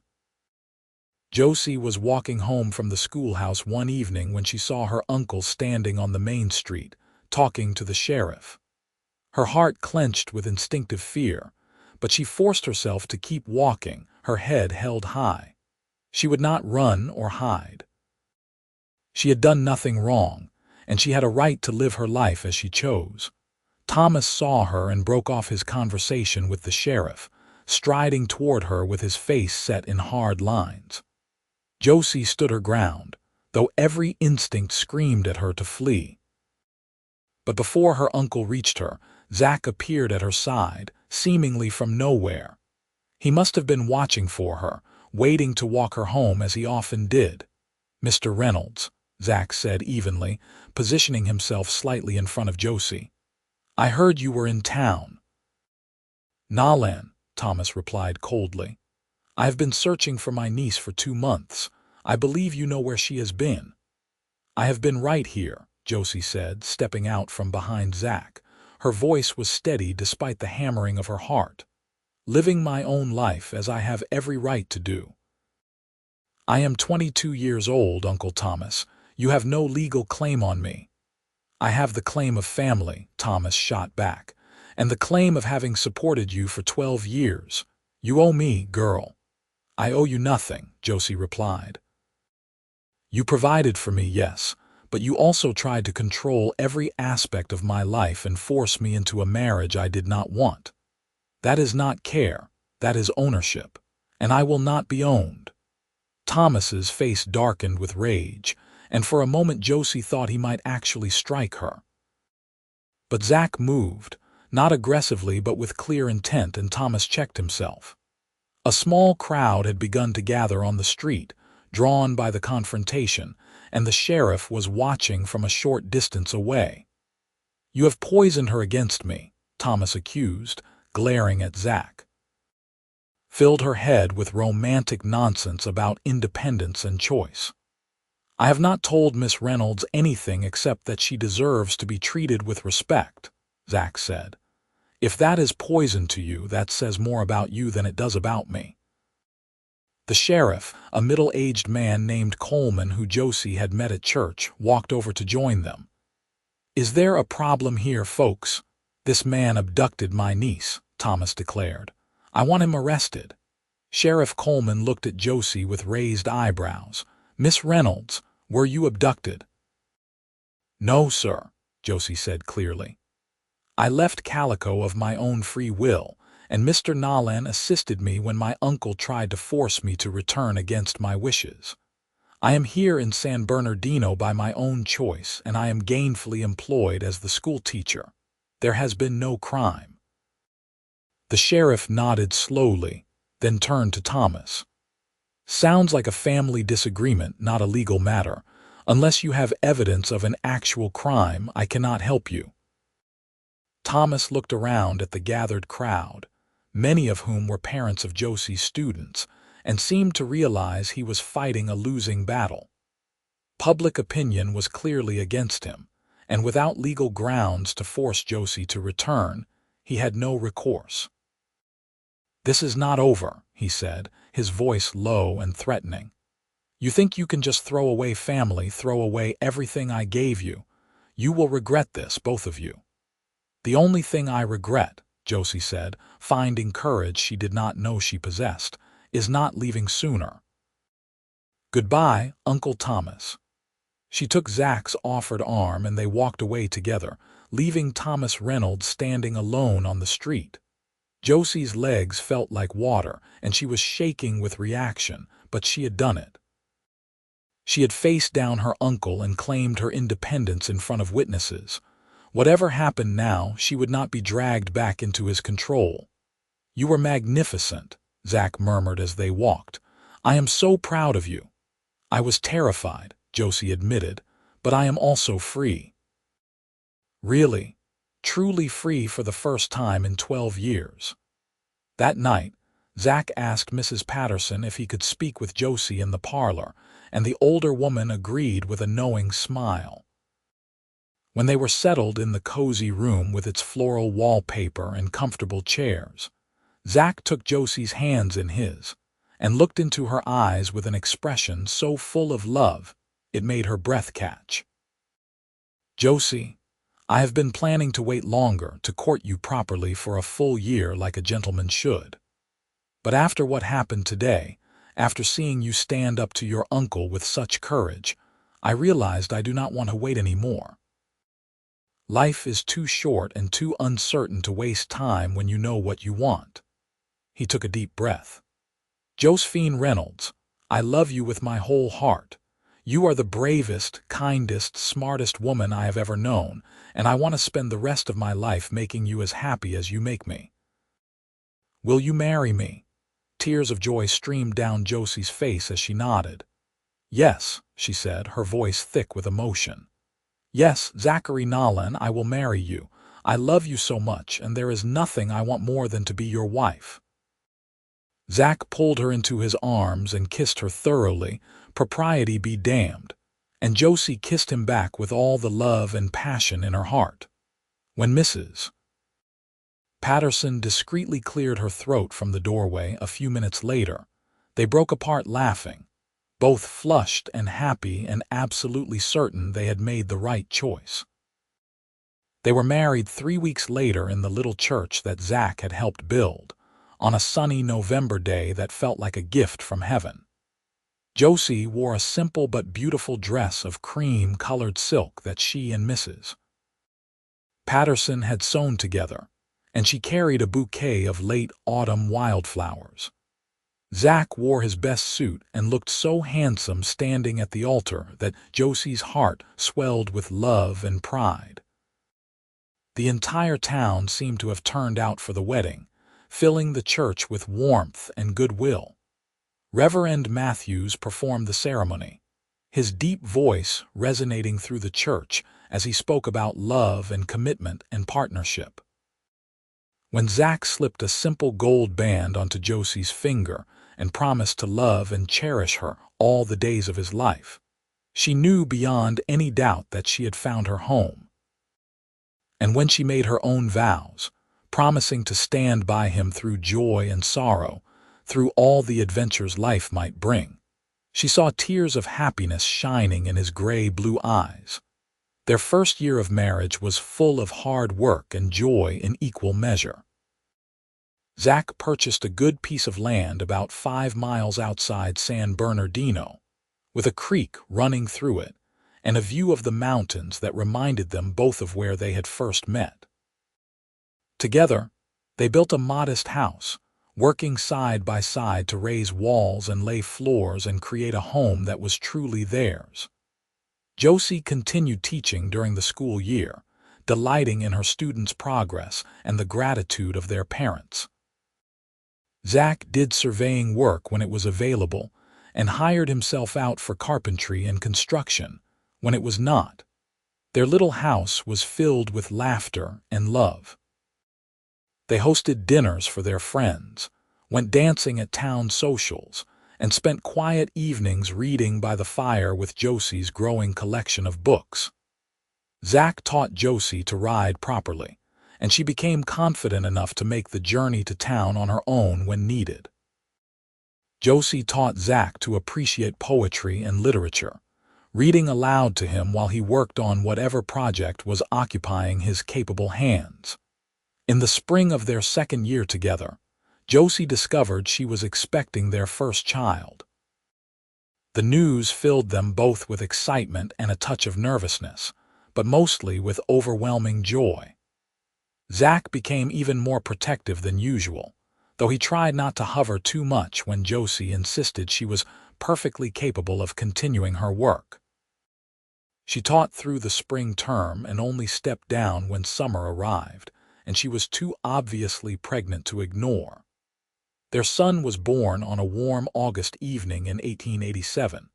Josie was walking home from the schoolhouse one evening when she saw her uncle standing on the main street, talking to the sheriff. Her heart clenched with instinctive fear, but she forced herself to keep walking, her head held high. She would not run or hide. She had done nothing wrong, and she had a right to live her life as she chose. Thomas saw her and broke off his conversation with the sheriff, striding toward her with his face set in hard lines. Josie stood her ground, though every instinct screamed at her to flee. But before her uncle reached her, Zach appeared at her side, seemingly from nowhere. He must have been watching for her, waiting to walk her home as he often did. "Mr. Reynolds," Zach said evenly, positioning himself slightly in front of Josie. "I heard you were in town." "Nalan," Thomas replied coldly. "I have been searching for my niece for 2 months. I believe you know where she has been." "I have been right here," Josie said, stepping out from behind Zach. Her voice was steady despite the hammering of her heart. "Living my own life as I have every right to do." "I am 22 years old, Uncle Thomas. You have no legal claim on me." "I have the claim of family," Thomas shot back, "and the claim of having supported you for 12 years. You owe me, girl." "I owe you nothing," Josie replied. "You provided for me, yes, but you also tried to control every aspect of my life and force me into a marriage I did not want. That is not care, that is ownership, and I will not be owned." Thomas's face darkened with rage, and for a moment Josie thought he might actually strike her. But Zach moved, not aggressively but with clear intent, and Thomas checked himself. A small crowd had begun to gather on the street, drawn by the confrontation, and the sheriff was watching from a short distance away. "You have poisoned her against me," Thomas accused, glaring at Zach. "Filled her head with romantic nonsense about independence and choice." "I have not told Miss Reynolds anything except that she deserves to be treated with respect," Zach said. "If that is poison to you, that says more about you than it does about me." The sheriff, a middle-aged man named Coleman who Josie had met at church, walked over to join them. "Is there a problem here, folks? This man abducted my niece," Thomas declared. "I want him arrested." Sheriff Coleman looked at Josie with raised eyebrows. "Miss Reynolds, were you abducted?" "No, sir," Josie said clearly. I left Calico of my own free will, and Mr. Nolan assisted me when my uncle tried to force me to return against my wishes. I am here in San Bernardino by my own choice, and I am gainfully employed as the school teacher. There has been no crime." The sheriff nodded slowly, then turned to Thomas. "Sounds like a family disagreement, not a legal matter. Unless you have evidence of an actual crime, I cannot help you." Thomas looked around at the gathered crowd, many of whom were parents of Josie's students, and seemed to realize he was fighting a losing battle. Public opinion was clearly against him, and without legal grounds to force Josie to return, he had no recourse. "This is not over," he said, his voice low and threatening. "You think you can just throw away family, throw away everything I gave you? You will regret this, both of you." "The only thing I regret," Josie said, finding courage she did not know she possessed, "is not leaving sooner. Goodbye, Uncle Thomas." She took Zach's offered arm and they walked away together, leaving Thomas Reynolds standing alone on the street. Josie's legs felt like water, and she was shaking with reaction, but she had done it. She had faced down her uncle and claimed her independence in front of witnesses. Whatever happened now, she would not be dragged back into his control. "You were magnificent," Zach murmured as they walked. "I am so proud of you." "I was terrified," Josie admitted, "but I am also free." Really, truly free for the first time in 12 years. That night, Zach asked Mrs. Patterson if he could speak with Josie in the parlor, and the older woman agreed with a knowing smile. When they were settled in the cozy room with its floral wallpaper and comfortable chairs, Zach took Josie's hands in his and looked into her eyes with an expression so full of love it made her breath catch. "Josie, I have been planning to wait longer to court you properly for a full year like a gentleman should. But after what happened today, after seeing you stand up to your uncle with such courage, I realized I do not want to wait any more. Life is too short and too uncertain to waste time when you know what you want." He took a deep breath. "Josephine Reynolds, I love you with my whole heart. You are the bravest, kindest, smartest woman I have ever known, and I want to spend the rest of my life making you as happy as you make me. Will you marry me?" Tears of joy streamed down Josie's face as she nodded. "Yes," she said, her voice thick with emotion. "Yes, Zachary Nolan, I will marry you. I love you so much, and there is nothing I want more than to be your wife." Zach pulled her into his arms and kissed her thoroughly, propriety be damned, and Josie kissed him back with all the love and passion in her heart. When Mrs. Patterson discreetly cleared her throat from the doorway a few minutes later, they broke apart laughing, both flushed and happy and absolutely certain they had made the right choice. They were married 3 weeks later in the little church that Zach had helped build, on a sunny November day that felt like a gift from heaven. Josie wore a simple but beautiful dress of cream-colored silk that she and Mrs. Patterson had sewn together, and she carried a bouquet of late autumn wildflowers. Zach wore his best suit and looked so handsome standing at the altar that Josie's heart swelled with love and pride. The entire town seemed to have turned out for the wedding, filling the church with warmth and goodwill. Reverend Matthews performed the ceremony, his deep voice resonating through the church as he spoke about love and commitment and partnership. When Zach slipped a simple gold band onto Josie's finger and promised to love and cherish her all the days of his life, she knew beyond any doubt that she had found her home. And when she made her own vows, promising to stand by him through joy and sorrow, through all the adventures life might bring, she saw tears of happiness shining in his gray-blue eyes. Their first year of marriage was full of hard work and joy in equal measure. Zach purchased a good piece of land about 5 miles outside San Bernardino, with a creek running through it, and a view of the mountains that reminded them both of where they had first met. Together, they built a modest house, working side by side to raise walls and lay floors and create a home that was truly theirs. Josie continued teaching during the school year, delighting in her students' progress and the gratitude of their parents. Zach did surveying work when it was available and hired himself out for carpentry and construction when it was not. Their little house was filled with laughter and love. They hosted dinners for their friends, went dancing at town socials, and spent quiet evenings reading by the fire with Josie's growing collection of books. Zach taught Josie to ride properly, and she became confident enough to make the journey to town on her own when needed. Josie taught Zach to appreciate poetry and literature, reading aloud to him while he worked on whatever project was occupying his capable hands. In the spring of their second year together, Josie discovered she was expecting their first child. The news filled them both with excitement and a touch of nervousness, but mostly with overwhelming joy. Zach became even more protective than usual, though he tried not to hover too much when Josie insisted she was perfectly capable of continuing her work. She taught through the spring term and only stepped down when summer arrived, and she was too obviously pregnant to ignore. Their son was born on a warm August evening in 1887,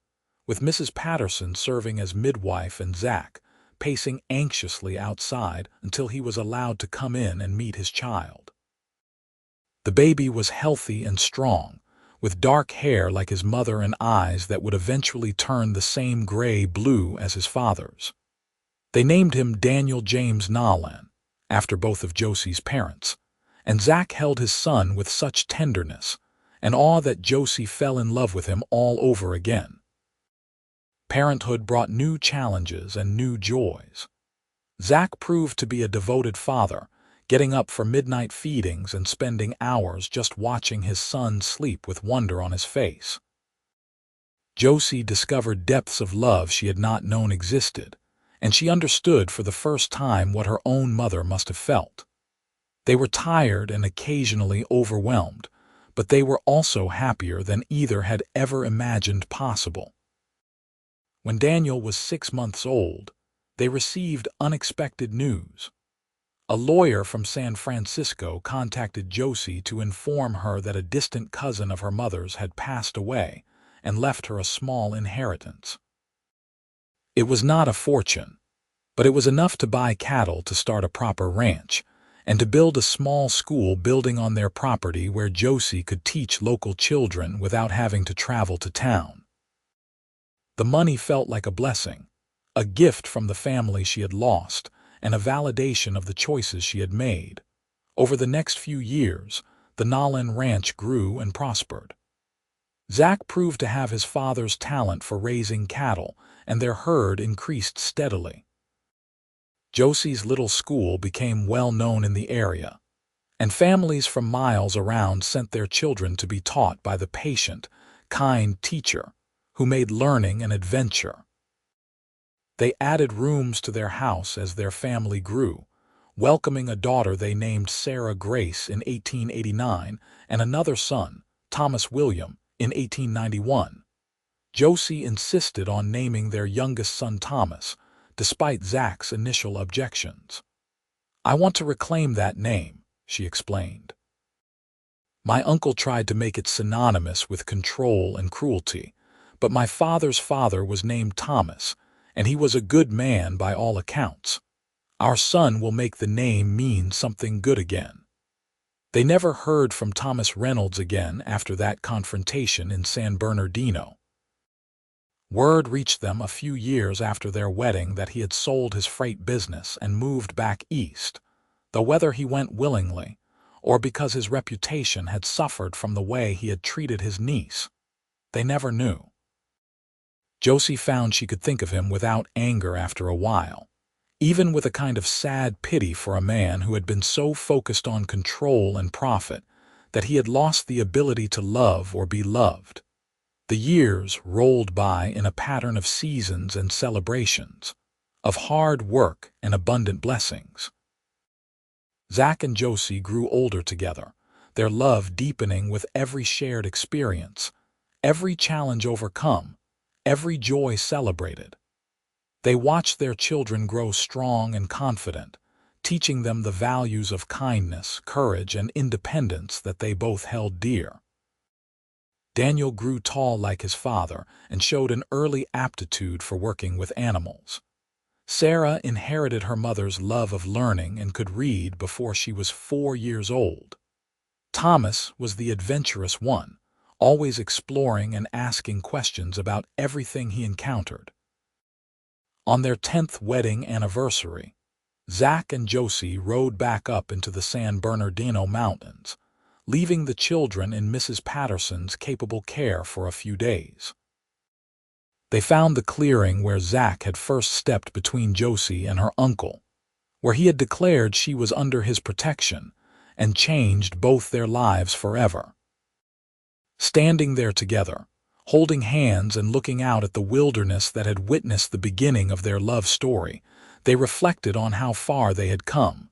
with Mrs. Patterson serving as midwife and Zach pacing anxiously outside until he was allowed to come in and meet his child. The baby was healthy and strong, with dark hair like his mother and eyes that would eventually turn the same gray-blue as his father's. They named him Daniel James Nolan, after both of Josie's parents, and Zach held his son with such tenderness and awe that Josie fell in love with him all over again. Parenthood brought new challenges and new joys. Zach proved to be a devoted father, getting up for midnight feedings and spending hours just watching his son sleep with wonder on his face. Josie discovered depths of love she had not known existed, and she understood for the first time what her own mother must have felt. They were tired and occasionally overwhelmed, but they were also happier than either had ever imagined possible. When Daniel was 6 months old, they received unexpected news. A lawyer from San Francisco contacted Josie to inform her that a distant cousin of her mother's had passed away and left her a small inheritance. It was not a fortune, but it was enough to buy cattle to start a proper ranch and to build a small school building on their property where Josie could teach local children without having to travel to town. The money felt like a blessing, a gift from the family she had lost, and a validation of the choices she had made. Over the next few years, the Nolan Ranch grew and prospered. Zach proved to have his father's talent for raising cattle, and their herd increased steadily. Josie's little school became well known in the area, and families from miles around sent their children to be taught by the patient, kind teacher who made learning an adventure. They added rooms to their house as their family grew, welcoming a daughter they named Sarah Grace in 1889 and another son, Thomas William, in 1891. Josie insisted on naming their youngest son Thomas, despite Zach's initial objections. "I want to reclaim that name," she explained. "My uncle tried to make it synonymous with control and cruelty, but my father's father was named Thomas, and he was a good man by all accounts. Our son will make the name mean something good again." They never heard from Thomas Reynolds again after that confrontation in San Bernardino. Word reached them a few years after their wedding that he had sold his freight business and moved back east, though whether he went willingly or because his reputation had suffered from the way he had treated his niece, they never knew. Josie found she could think of him without anger after a while, even with a kind of sad pity for a man who had been so focused on control and profit that he had lost the ability to love or be loved. The years rolled by in a pattern of seasons and celebrations, of hard work and abundant blessings. Zach and Josie grew older together, their love deepening with every shared experience, every challenge overcome, every joy celebrated. They watched their children grow strong and confident, teaching them the values of kindness, courage, and independence that they both held dear. Daniel grew tall like his father and showed an early aptitude for working with animals. Sarah inherited her mother's love of learning and could read before she was 4 years old. Thomas was the adventurous one, always exploring and asking questions about everything he encountered. On their 10th wedding anniversary, Zach and Josie rode back up into the San Bernardino Mountains, leaving the children in Mrs. Patterson's capable care for a few days. They found the clearing where Zach had first stepped between Josie and her uncle, where he had declared she was under his protection and changed both their lives forever. Standing there together, holding hands and looking out at the wilderness that had witnessed the beginning of their love story, they reflected on how far they had come.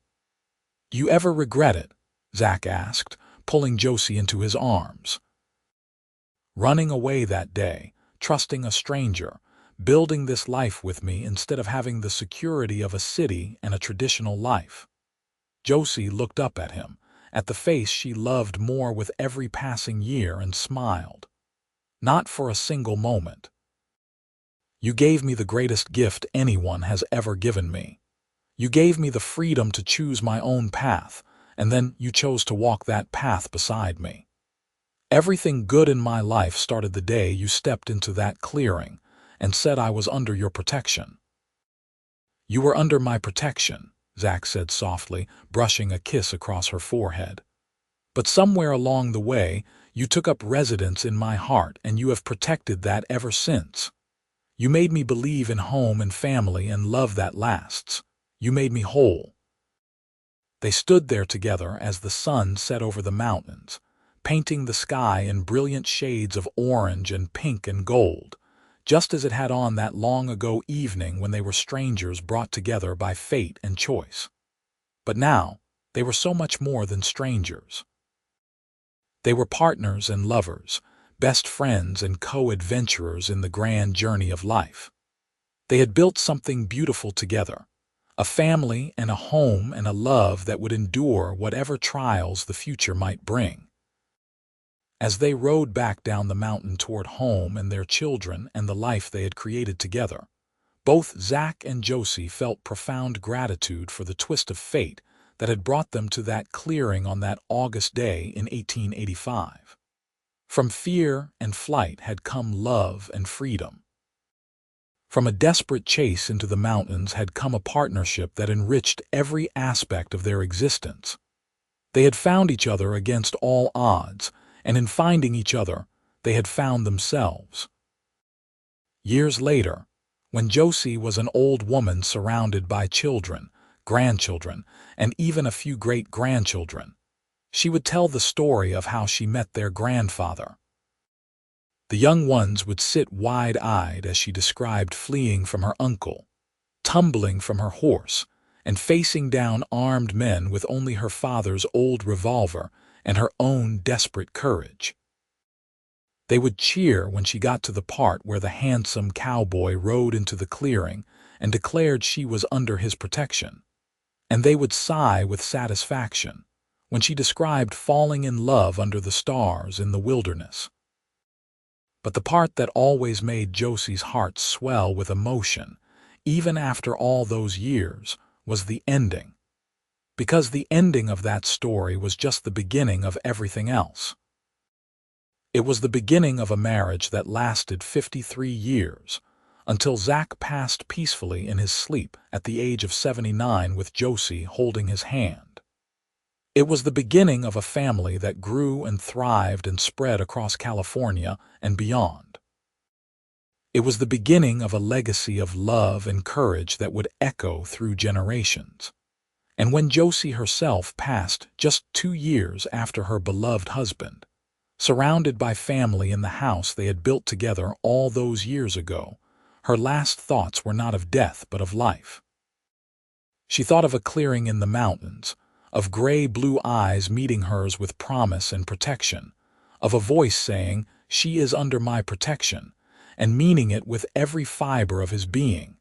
"You ever regret it?" Zach asked, pulling Josie into his arms. "Running away that day, trusting a stranger, building this life with me instead of having the security of a city and a traditional life." Josie looked up at him, at the face she loved more with every passing year, and smiled. "Not for a single moment. You gave me the greatest gift anyone has ever given me. You gave me the freedom to choose my own path, and then you chose to walk that path beside me. Everything good in my life started the day you stepped into that clearing and said I was under your protection." "You were under my protection," Zach said softly, brushing a kiss across her forehead. "But somewhere along the way, you took up residence in my heart, and you have protected that ever since. You made me believe in home and family and love that lasts. You made me whole." They stood there together as the sun set over the mountains, painting the sky in brilliant shades of orange and pink and gold, just as it had on that long-ago evening when they were strangers brought together by fate and choice. But now, they were so much more than strangers. They were partners and lovers, best friends and co-adventurers in the grand journey of life. They had built something beautiful together, a family and a home and a love that would endure whatever trials the future might bring. As they rode back down the mountain toward home and their children and the life they had created together, both Zach and Josie felt profound gratitude for the twist of fate that had brought them to that clearing on that August day in 1885. From fear and flight had come love and freedom. From a desperate chase into the mountains had come a partnership that enriched every aspect of their existence. They had found each other against all odds, and in finding each other, they had found themselves. Years later, when Josie was an old woman surrounded by children, grandchildren, and even a few great-grandchildren, she would tell the story of how she met their grandfather. The young ones would sit wide-eyed as she described fleeing from her uncle, tumbling from her horse, and facing down armed men with only her father's old revolver and her own desperate courage. They would cheer when she got to the part where the handsome cowboy rode into the clearing and declared she was under his protection, and they would sigh with satisfaction when she described falling in love under the stars in the wilderness. But the part that always made Josie's heart swell with emotion, even after all those years, was the ending. Because the ending of that story was just the beginning of everything else. It was the beginning of a marriage that lasted 53 years, until Zach passed peacefully in his sleep at the age of 79 with Josie holding his hand. It was the beginning of a family that grew and thrived and spread across California and beyond. It was the beginning of a legacy of love and courage that would echo through generations. And when Josie herself passed just 2 years after her beloved husband, surrounded by family in the house they had built together all those years ago, her last thoughts were not of death but of life. She thought of a clearing in the mountains, of gray-blue eyes meeting hers with promise and protection, of a voice saying, "She is under my protection," and meaning it with every fiber of his being.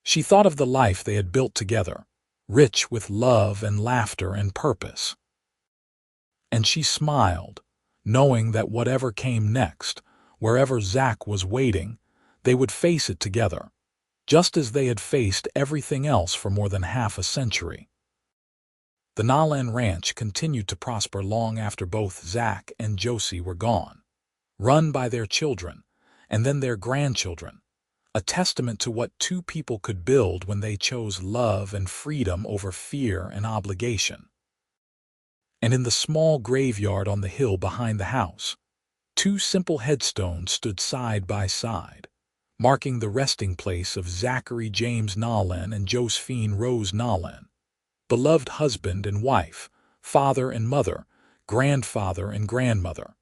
She thought of the life they had built together, rich with love and laughter and purpose. And she smiled, knowing that whatever came next, wherever Zach was waiting, they would face it together, just as they had faced everything else for more than half a century. The Nalan Ranch continued to prosper long after both Zach and Josie were gone, run by their children, and then their grandchildren, a testament to what two people could build when they chose love and freedom over fear and obligation. And in the small graveyard on the hill behind the house, two simple headstones stood side by side, marking the resting place of Zachary James Nalan and Josephine Rose Nalan, beloved husband and wife, father and mother, grandfather and grandmother.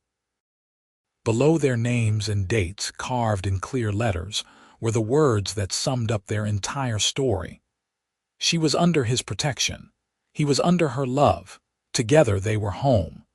Below their names and dates, carved in clear letters, were the words that summed up their entire story. She was under his protection. He was under her love. Together they were home.